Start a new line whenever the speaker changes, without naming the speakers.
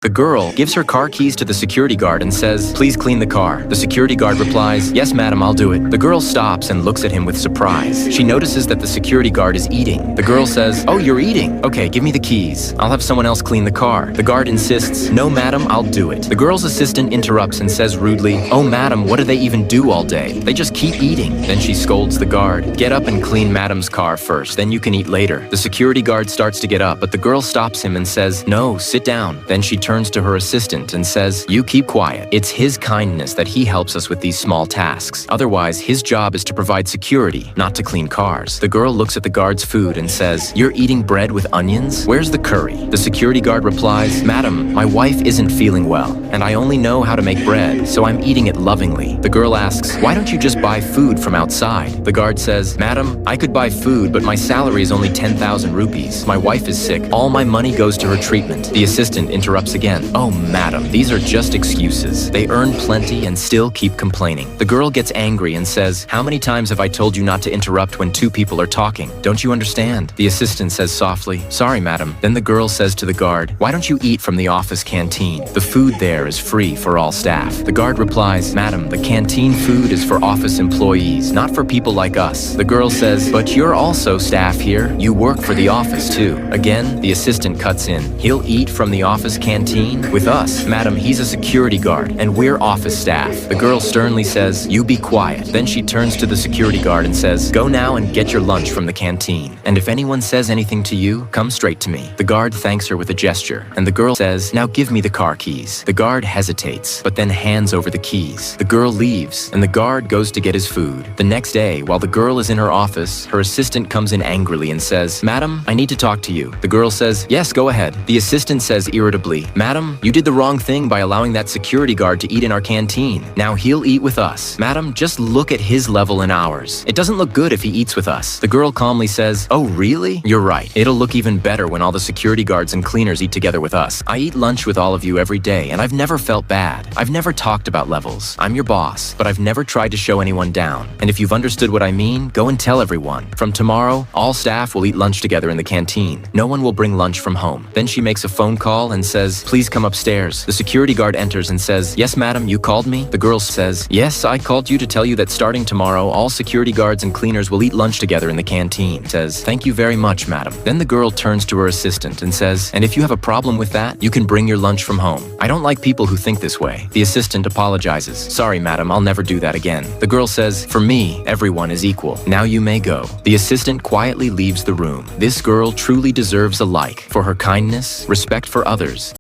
The girl gives her car keys to the security guard and says, "Please clean the car." The security guard replies, "Yes, madam, I'll do it." The girl stops and looks at him with surprise. She notices that the security guard is eating. The girl says, "Oh, you're eating? Okay, give me the keys. I'll have someone else clean the car." The guard insists, "No, madam, I'll do it." The girl's assistant interrupts and says rudely, "Oh, madam, what do they even do all day? They just keep eating." Then she scolds the guard, "Get up and clean madam's car first, then you can eat later." The security guard starts to get up, but the girl stops him and says, "No, sit down." Then she turns to her assistant and says, "You keep quiet. It's his kindness that he helps us with these small tasks. Otherwise, his job is to provide security, not to clean cars." The girl looks at the guard's food and says, "You're eating bread with onions? Where's the curry?" The security guard replies, "Madam, my wife isn't feeling well, and I only know how to make bread, so I'm eating it lovingly." The girl asks, "Why don't you just buy food from outside?" The guard says, "Madam, I could buy food, but my salary is only 10,000 rupees. My wife is sick. All my money goes to her treatment." The assistant interrupts again. "Oh, madam, these are just excuses. They earn plenty and still keep complaining." The girl gets angry and says, "How many times have I told you not to interrupt when two people are talking? Don't you understand?" The assistant says softly, "Sorry, madam." Then the girl says to the guard, "Why don't you eat from the office canteen? The food there is free for all staff." The guard replies, "Madam, the canteen food is for office employees, not for people like us." The girl says, "But you're also staff here. You work for the office too." Again, the assistant cuts in. "He'll eat from the office canteen? With us, madam, he's a security guard, and we're office staff." The girl sternly says, "You be quiet." Then she turns to the security guard and says, "Go now and get your lunch from the canteen. And if anyone says anything to you, come straight to me." The guard thanks her with a gesture, and the girl says, "Now give me the car keys." The guard hesitates, but then hands over the keys. The girl leaves, and the guard goes to get his food. The next day, while the girl is in her office, her assistant comes in angrily and says, "Madam, I need to talk to you." The girl says, "Yes, go ahead." The assistant says irritably, "Madam, you did the wrong thing by allowing that security guard to eat in our canteen. Now he'll eat with us. Madam, just look at his level and ours. It doesn't look good if he eats with us." The girl calmly says, "Oh, really? You're right. It'll look even better when all the security guards and cleaners eat together with us. I eat lunch with all of you every day, and I've never felt bad. I've never talked about levels. I'm your boss, but I've never tried to show anyone down. And if you've understood what I mean, go and tell everyone. From tomorrow, all staff will eat lunch together in the canteen. No one will bring lunch from home." Then she makes a phone call and says, "Please come upstairs." The security guard enters and says, "Yes, madam, you called me?" The girl says, "Yes, I called you to tell you that starting tomorrow, all security guards and cleaners will eat lunch together in the canteen." Says, "Thank you very much, madam." Then the girl turns to her assistant and says, "And if you have a problem with that, you can bring your lunch from home. I don't like people who think this way." The assistant apologizes. "Sorry, madam, I'll never do that again." The girl says, "For me, everyone is equal. Now you may go." The assistant quietly leaves the room. This girl truly deserves a like for her kindness, respect for others,